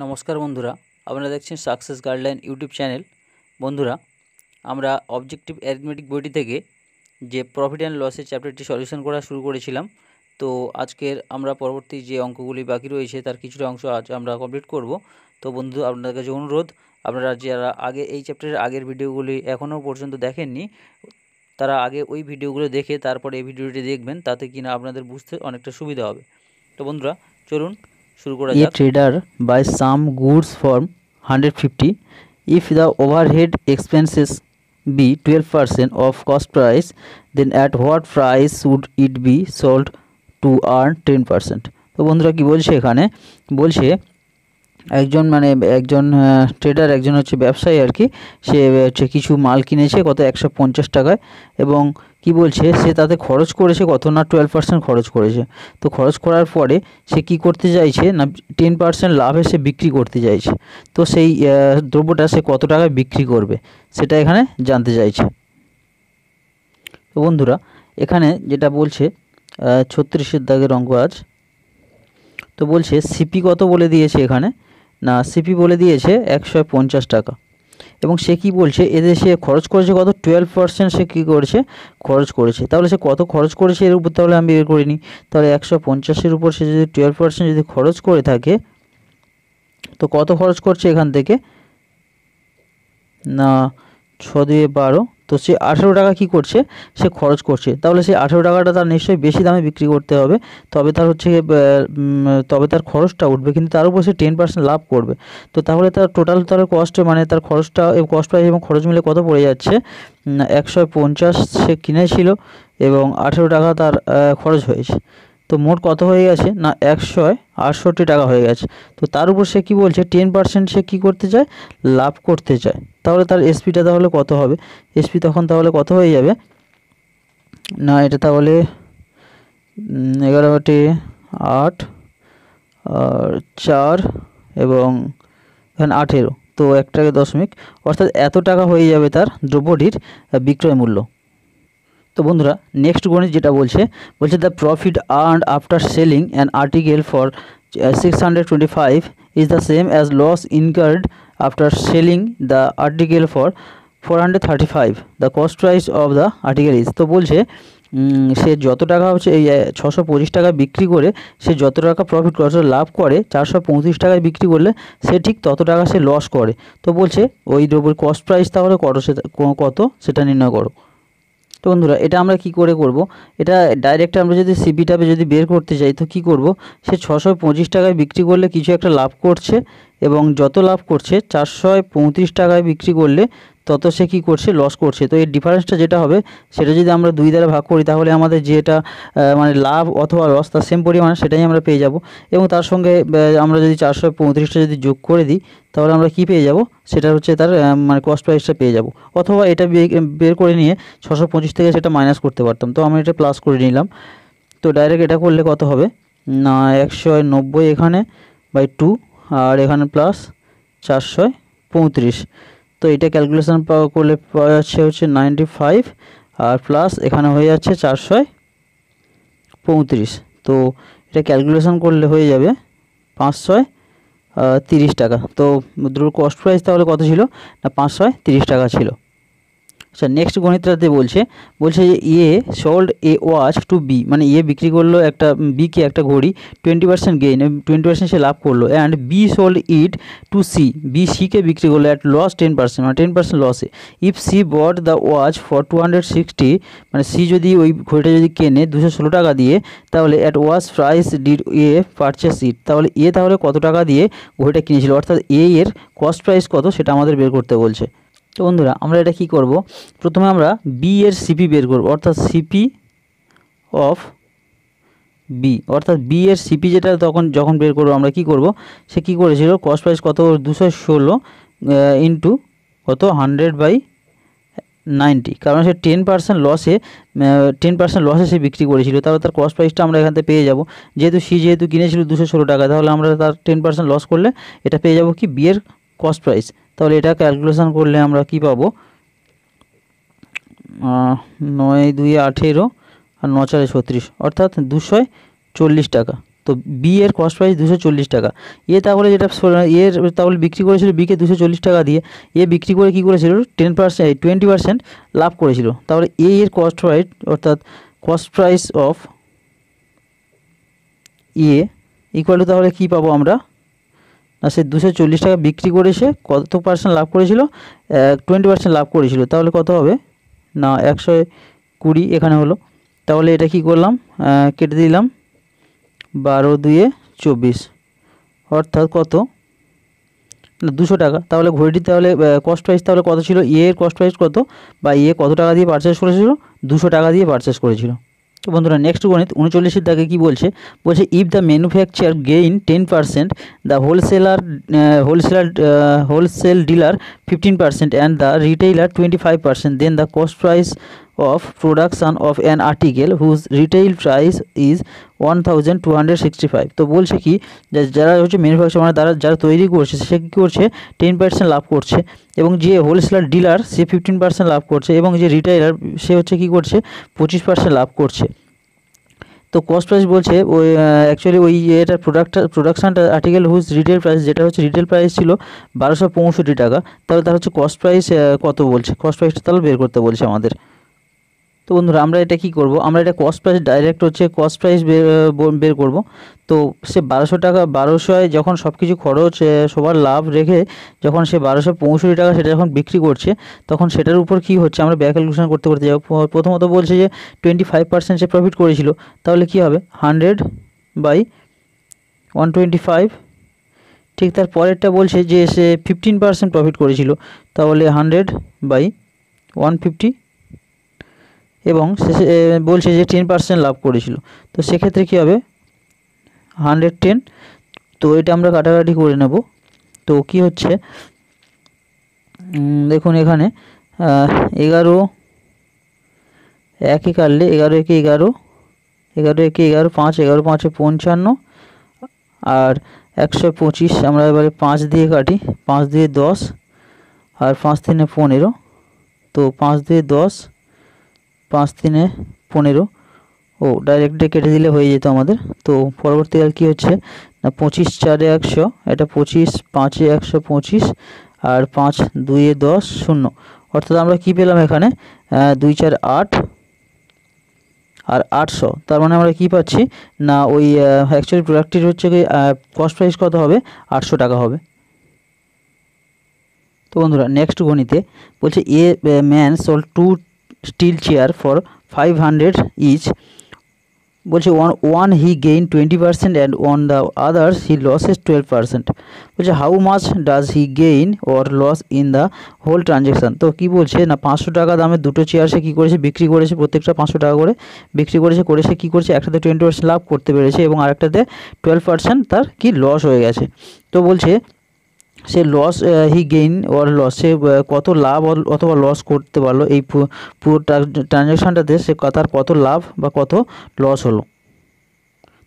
নমস্কার বন্ধুরা, আপনারা দেখছেন সাকসেস গাইডলাইন ইউটিউব চ্যানেল। বন্ধুরা, আমরা অবজেক্টিভ অ্যারিথমেটিক বইটি থেকে যে প্রফিট অ্যান্ড লসের চ্যাপ্টারটি সলিউশন করা শুরু করেছিলাম। তো আজকের আমরা পরবর্তী যে অঙ্কগুলি বাকি রয়েছে তার কিছুটা অংশ আজ আমরা কমপ্লিট করব। তো বন্ধু, আপনাদের কাছে অনুরোধ, আপনারা যারা আগে এই চ্যাপ্টারের আগের ভিডিওগুলি এখনও পর্যন্ত দেখেননি, তারা আগে ওই ভিডিওগুলো দেখে তারপরে এই ভিডিওটি দেখবেন, তাতে কিনা আপনাদের বুঝতে অনেকটা সুবিধা হবে। তো বন্ধুরা, চলুন শুরু করা যাক। A trader buys some goods for 150. If the overhead expenses be 12% of cost price, then at what price should it be sold to earn 10%? তো বন্ধুরা কি বলছে এখানে, বলছে একজন ট্রেডার, একজন হচ্ছে ব্যবসায়ী আর কি, সে হচ্ছে কিছু মাল কিনেছে কত 150 টাকায়, এবং কি বলছে সে তাতে খরচ করেছে কত না 12% খরচ করেছে। তো খরচ করার পরে সে কি করতে চাইছে না 10% লাভে সে বিক্রি করতে চাইছে। তো সেই দ্রব্যটা সে কত টাকায় বিক্রি করবে সেটা এখানে জানতে চাইছে। তো বন্ধুরা, এখানে যেটা বলছে 36-এর দাগের অঙ্ক আজ। তো বলছে সিপি কত বলে দিয়েছে এখানে না, সিপি বলে দিয়েছে 150 টাকা, এবং সে কি বলছে এতে সে খরচ করেছে কত 12% সে কী করেছে খরচ করেছে। তাহলে সে কত খরচ করেছে এর উপর তাহলে আমি বের করে নিই। তাহলে 150-এর উপর সে যদি 12% যদি খরচ করে থাকে, তো কত খরচ করছে এখান থেকে না 6 দিয়ে 12, তো সে 18 টাকা কী করছে সে খরচ করছে। তাহলে সে 18 টাকাটা তার নিশ্চয়ই বেশি দামে বিক্রি করতে হবে, তবে তার হচ্ছে তবে তার খরচটা উঠবে, কিন্তু তার উপর সে 10% লাভ করবে। তো তাহলে তার টোটাল তার কস্ট মানে তার খরচটা কস্ট প্রাইস এবং খরচ মিলে কত পড়ে যাচ্ছে 150 সে কিনেছিল এবং 18 টাকা তার খরচ হয়েছে। তো মোট কত হয়ে গেছে না 168 টাকা হয়ে গেছে। তো তার উপর সে কি বলছে 10% সে কি করতে চায়, লাভ করতে চায়। তাহলে তার এসপিটা তাহলে কত হবে, এসপি তখন তাহলে কত হয়ে যাবে না, এটা তাহলে 11/8 আর 4 এবং এখানে 18, তো 1 টাকা দশমিক, অর্থাৎ এত টাকা হয়ে যাবে তার দ্রব্যটির বিক্রয় মূল্য। তো বন্ধুরা, নেক্সট গণিত যেটা বলছে the profit earned after selling an article for 625 is the same as loss incurred after selling the article for 435, the cost price of the article is. তো বলছে সে যত টাকা হচ্ছে এই 625 টাকা বিক্রি করে সে যত টাকা প্রফিট করে লাভ করে, 435 টাকায় বিক্রি করলে সে ঠিক তত টাকা সে লস করে। তো বলছে ওই দ্রব্যের কস্ট প্রাইস তাহলে কত সেটা নির্ণয় করো। তো বন্ধুরা, এটা আমরা কি করে করব, এটা ডাইরেক্ট আমরা যদি সিপিটাপে যদি বের করতে চাই তো কি করব, সে 625 টাকায় বিক্রি করলে কিছু একটা লাভ করছে, এবং যত লাভ করছে 435 টাকায় বিক্রি করলে তত সে কী করছে লস করছে। তো এর ডিফারেন্সটা যেটা হবে সেটা যদি আমরা 2 দ্বারা ভাগ করি, তাহলে আমাদের যেটা মানে লাভ অথবা লস তার সেম পরিমাণ সেটাই আমরা পেয়ে যাব, এবং তার সঙ্গে আমরা যদি 435টা যদি যোগ করে দিই তাহলে আমরা কি পেয়ে যাব, সেটা হচ্ছে তার মানে কস্ট প্রাইসটা পেয়ে যাব। অথবা এটা বের করে নিয়ে 625 থেকে সেটা মাইনাস করতে পারতাম, তো আমরা এটা প্লাস করে নিলাম। তো ডাইরেক্ট এটা করলে কত হবে না 190 এখানে বাই 2, আর এখানে প্লাস 435। তো এটা ক্যালকুলেশন করলে পাওয়া যাচ্ছে হচ্ছে 95, আর প্লাস এখানে হয়ে যাচ্ছে 435। তো এটা ক্যালকুলেশন করলে হয়ে যাবে 530 টাকা। তো কস্ট প্রাইস তাহলে কত ছিল না 530 টাকা ছিল। আচ্ছা, নেক্সট গণিতটাতে বলছে যে A sold a watch to B, মানে এ বিক্রি করলো একটা বিকে একটা ঘড়ি 20% গেইন, 20% সে লাভ করলো, and B sold it to C, B সিকে বিক্রি করলো অ্যাট লস 10%, মানে 10% লসে। If C bought the watch for 260, মানে সি যদি ওই ঘড়িটা যদি কেনে 216 টাকা দিয়ে, তাহলে at watch price did A purchase it, তাহলে এ তাহলে কত টাকা দিয়ে ঘড়িটা কিনেছিল, অর্থাৎ এ এর কস্ট প্রাইস কত সেটা আমাদের বের করতে বলছে। তো বন্ধুরা, আমরা এটা কি করব, প্রথমে আমরা বি এর সিপি বের করব, অর্থাৎ সিপি অফ বি, অর্থাৎ বি এর সিপি যেটা যখন বের করবো আমরা কি করব, সে কি করেছিল কস্ট প্রাইস কত 216 ইন্টু কত 100/90, কারণ সে 10% লসে 10% লসে সে বিক্রি করেছিল, তাহলে তার কস্ট প্রাইসটা আমরা এখান থেকে পেয়ে যাব। যেহেতু কিনেছিল 216 টাকা, তাহলে আমরা তার 10% লস করলে এটা পেয়ে যাব কি বি এর কস্ট প্রাইস। তাহলে এটা ক্যালকুলেশন করলে আমরা কি পাবো 9 2 18 আর 9 4 36, অর্থাৎ 240 টাকা। তো বি এর কস্ট প্রাইস 240 টাকা। এ তাহলে যেটা এর তাহলে বিক্রি করেছিল বিকে 240 টাকা দিয়ে, এ বিক্রি করে কী করেছিল 20% লাভ করেছিল। তাহলে এ এর কস্ট প্রাইস অর্থাৎ cost price of A equal to তাহলে কী পাবো আমরা, না সে 240 টাকা বিক্রি করে সে কত পার্সেন্ট লাভ করেছিল, 20% লাভ করেছিল। তাহলে কত হবে না 120 এখানে হলো। তাহলে এটা কি করলাম, কেটে দিলাম 12 2 24, অর্থাৎ কত না 200 টাকা। তাহলে ঘড়িটি তাহলে কস্ট প্রাইস তাহলে কত ছিল, এ এর কস্ট প্রাইস কত বা এ কত টাকা দিয়ে পারচেস করেছিল, 200 টাকা দিয়ে পারচেস করেছিল। তো বন্ধুরা নেক্সট গণিত 39 দাগে কী বলছে, বলছে if the manufacture gain 10%, the wholesale dealer 15% and the retailer 25%, then the cost price of production of an article whose retail price is 1265। তো বলছে কি যারা হচ্ছে ম্যানুফ্যাকচার মানে যারা তৈরি করছে সে কী করছে 10% লাভ করছে, এবং যে হোলসেলার ডিলার সে 15% লাভ করছে, এবং যে রিটেইলার সে হচ্ছে কী করছে 25% লাভ করছে। তো কস্ট প্রাইস বলছে ওই অ্যাকচুয়ালি ওই এটা প্রোডাকশানটা আর্টিকেল হুজ রিটেল প্রাইস, যেটা হচ্ছে রিটেল প্রাইস ছিল 1265 টাকা। তাহলে তার হচ্ছে কস্ট প্রাইস কত বলছে, কস্ট প্রাইসটা তাহলে বের করতে বলছে আমাদের। তো বন্ধুরা আমরা এটা কি করব, আমরা এটা কস্ট প্রাইস ডাইরেক্ট হচ্ছে কস্ট প্রাইস বের করব। তো সে 1200 টাকা 1200 যখন সব কিছু খরচ সবার লাভ রেখে যখন সে 1265 টাকা সেটা যখন বিক্রি করছে, তখন সেটার উপর কি হচ্ছে আমরা ব্যাক ক্যালকুলেশন করতে করতে যাব। প্রথমত বলছে যে 25% সে প্রফিট করেছিল, তাহলে কি হবে 100/125। ঠিক তার পরেরটা বলছে যে সে 15% প্রফিট করেছিল, তাহলে 100/150, এবং শেষে বলছে যে 10% লাভ করেছিল, তো সেক্ষেত্রে কী হবে 110। তো এটা আমরা কাটাকাটি করে নেব। তো কি হচ্ছে দেখুন এখানে 11 একে কাটলে 11 একে 11, 11 একে 11, 5 11 5 55, আর 125 আমরা এবারে 5 দিয়ে কাটি, 5 দিয়ে 10 আর 5 3 15। তো 5 দিয়ে 10 5 3 15, ও ডাইরেক্ট কেটে দিলে হয়ে যেত আমাদের। তো পরবর্তীকাল কি হচ্ছে না 25 4 100, এটা 25 5 125, আর 5 2 10 0, অর্থাৎ আমরা কি পেলাম এখানে 2 4 8 আর 800। তার মানে আমরা কি পাচ্ছি না ওই অ্যাকচুয়ালি প্রোডাক্টটির হচ্ছে কস্ট প্রাইস কত হবে 800 টাকা হবে। তো বন্ধুরা নেক্সট গণিতে বলছে a man sold 2 steel chair for 500 each, বলছে one he gained 20% and on the others he loses 12%। বলছে how much does he gain or loss in the whole transaction. তো কী বলছে না 500 টাকা দামের দুটো চেয়ার সে কী করেছে বিক্রি করেছে, প্রত্যেকটা 500 টাকা করে বিক্রি করেছে, করে সে কী করছে একটাতে 20% লাভ করতে পেরেছে এবং আরেকটাতে 12% তার কি লস হয়ে গেছে। তো বলছে সে লস হি গেইন ওর লস, সে কত লাভ অথবা লস করতে পারলো এই পুরো ট্রানজ্যাকশানটাতে, সে তার কত লাভ বা কত লস হলো।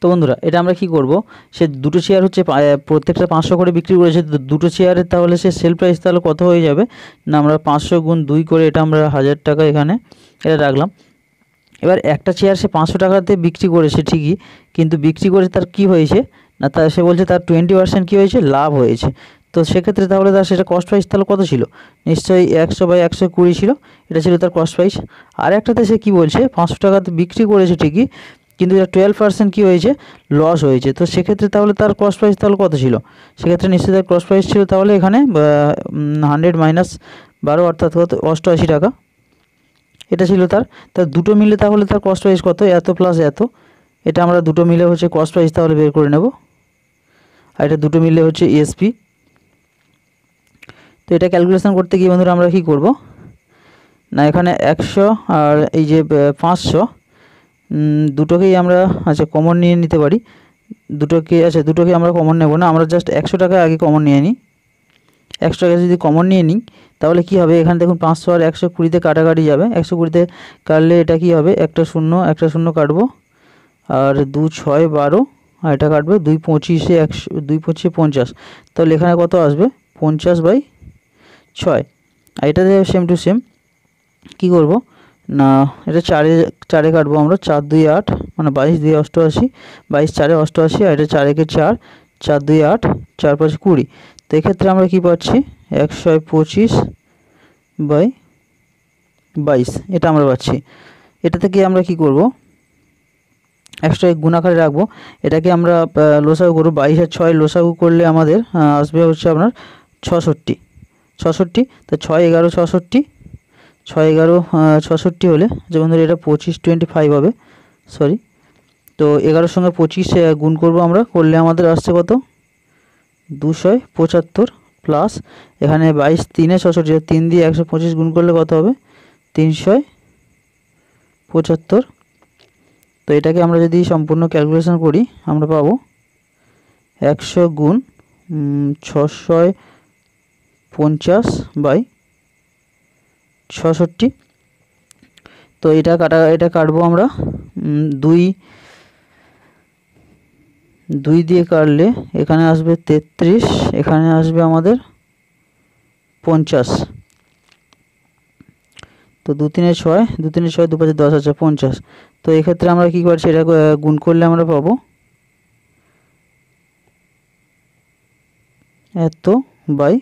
তো বন্ধুরা এটা আমরা কি করব, সে দুটো চেয়ার হচ্ছে প্রত্যেকটা 500 করে বিক্রি করেছে, দুটো চেয়ারের তাহলে সে সেল প্রাইস তাহলে কত হয়ে যাবে না আমরা 500 গুণ 2 করে এটা আমরা 1000 টাকা এখানে এটা রাখলাম। এবার একটা চেয়ার সে 500 টাকাতে বিক্রি করেছে ঠিকই, কিন্তু বিক্রি করে তার কি হয়েছে না তার সে বলছে তার 20% কী হয়েছে লাভ হয়েছে। তো সেক্ষেত্রে তাহলে তার সেটা কস্ট প্রাইস তাহলে কত ছিল, নিশ্চয়ই 100/120 ছিল, এটা ছিল তার কস্ট প্রাইস। আর একটাতে সে কী বলছে 500 টাকাতে বিক্রি করেছে ঠিকই, কিন্তু এটা 12% কী হয়েছে লস হয়েছে। তো সেক্ষেত্রে তাহলে তার কস্ট প্রাইস তাহলে কত ছিল, সেক্ষেত্রে নিশ্চয়ই তার কস্ট প্রাইস ছিল তাহলে এখানে 100 - 12 অর্থাৎ 88 টাকা, এটা ছিল তার দুটো মিলে তাহলে তার কস্ট প্রাইস কত এত প্লাস এত, এটা আমরা দুটো মিলে হচ্ছে কস্ট প্রাইস তাহলে বের করে নেব, আর এটা দুটো মিলে হচ্ছে এসপি। তো এটা ক্যালকুলেশন করতে গিয়ে বন্ধুরা আমরা কি করব না এখানে 100 আর এই যে 500 দুটোকেই আমরা আচ্ছা কমন নিয়ে নিতে পারি, দুটোকে আমরা কমন নেব না, আমরা জাস্ট 100 টাকা আগে কমন নিয়ে নিই। 100 টাকা যদি কমন নিয়ে নিই তাহলে কি হবে এখানে দেখুন 500 আর 120তে কাটাকাটি যাবে, 120তে কাটলে এটা কি হবে একটা শূন্য কাটবো, আর 2 6 12, আর এটা কাটবে 2 25 100 2 25 50, তাহলে এখানে কত আসবে 50/6। আর এটাতে সেম টু সেম কী করবো না, এটা চারে চারে কাটবো আমরা। 4 2 8 মানে 22 2 88, 22 4 88, আর এটা 4 একে 4, 4 2 8, 4 5 20। তো এক্ষেত্রে আমরা কি পাচ্ছি 125 বাই 22, এটা আমরা পাচ্ছি। এটা থেকে আমরা কি করব, 100 গুণ আকারে রাখবো। এটাকে আমরা লসাগু করব। 22 আর 6 লসাগু করলে আমাদের আসবে হচ্ছে আপনার 66। তো 6 11 66, 6 11 66 হলে যে বন্ধুরা এটা 25 25 হবে, সরি। তো 11-র সঙ্গে 25 গুণ করব আমরা, করলে আমাদের আসছে কত 275 প্লাস এখানে 22 3 66, 3 দিয়ে 125 গুণ করলে কত হবে 375। তো এটাকে আমরা যদি সম্পূর্ণ ক্যালকুলেশন করি আমরা পাবো 100 গুণ 650 বাই 66। তো এটা কাটবো আমরা 2 দিয়ে কাটলে এখানে আসবে 33, এখানে আসবে আমাদের 50। তো 2 3 6, 2 3 6, 2 5 10, আছে 50। তো এক্ষেত্রে আমরা কি করছি, এটা গুণ করলে আমরা পাবো এত বাই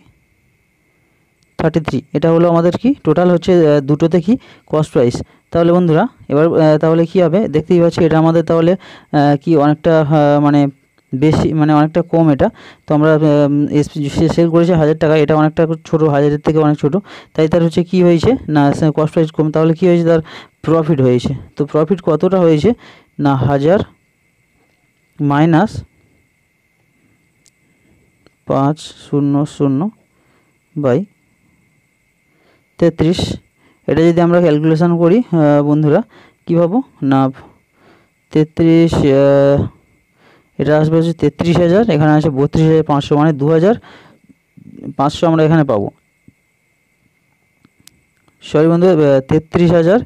33। এটা হলো আমাদের কি টোটাল হচ্ছে দুটোতে কি কস্ট প্রাইস। তাহলে বন্ধুরা এবার তাহলে কি হবে দেখতেই পাচ্ছি, এটা আমাদের তাহলে কি অনেকটা মানে বেশি, মানে অনেকটা কম এটা। তো আমরা সেল করেছি 1000 টাকা, এটা অনেকটা ছোটো, 1000-এর থেকে অনেক ছোটো। তাই তার হচ্ছে কি হয়েছে না কস্ট প্রাইস কম, তাহলে কি হয়েছে তার প্রফিট হয়েছে। তো প্রফিট কতটা হয়েছে না 1000 মাইনাস 500 বাই 33। এটা যদি আমরা ক্যালকুলেশন করি বন্ধুরা কী পাবো না 33, এটা আসবে হচ্ছে 33,000, এখানে আছে 32,500, মানে 2,500 আমরা এখানে পাবো। সরি বন্ধু, 33,000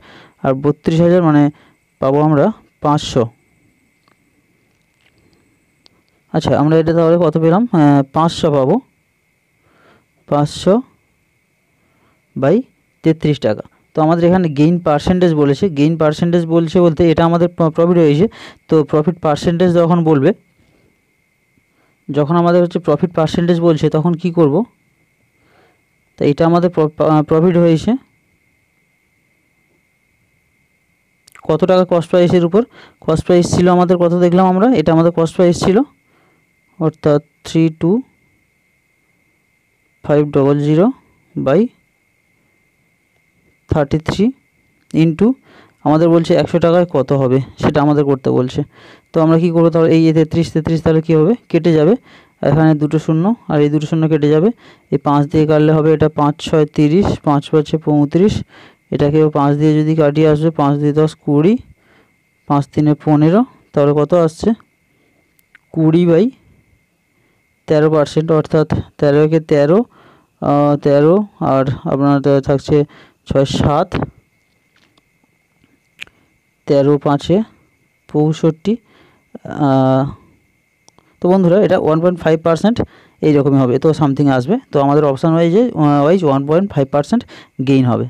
আর 32,000 মানে পাবো আমরা 500। আচ্ছা, আমরা এটা তাহলে কত পেলাম 500 পাবো, 500 বাই 33 টাকা। তো আমাদের এখানে গেইন পার্সেন্টেজ বলেছে, গেইন পার্সেন্টেজ বলছে বলতে এটা আমাদের প্রফিট হয়েছে। তো প্রফিট পার্সেন্টেজ যখন আমাদের হচ্ছে প্রফিট পার্সেন্টেজ বলছে তখন কি করব, তো এটা আমাদের প্রফিট হয়েছে কত টাকা কস্ট প্রাইসের উপর। কস্ট প্রাইস ছিল আমাদের কত দেখলাম আমরা, এটা আমাদের কস্ট প্রাইস ছিল অর্থাৎ 32,500 বাই 33 ইন্টু আমাদের বলছে 100 টাকায় কত হবে সেটা আমাদের করতে বলছে। তো আমরা কি করবো তাহলে, এই 33 তাহলে কী হবে কেটে যাবে, এখানে 2 শূন্য আর এই 2 শূন্য কেটে যাবে। এই 5 দিয়ে কাটলে হবে এটা 5 6 30, 5 5 35, এটাকেও 5 দিয়ে যদি কাটিয়ে আসবে 5 দিয়ে 10 20, 5 3 15, তাহলে কত আসছে 20 বাই 13%, অর্থাৎ 13 কে 13, 13 আর আপনার থাকছে 6 7, 13 5 65। তো বন্ধুরা এটা 1.5% এইরকমই হবে, তো সামথিং আসবে। তো আমাদের অপশান ওয়াইজ 1.5% গেইন হবে।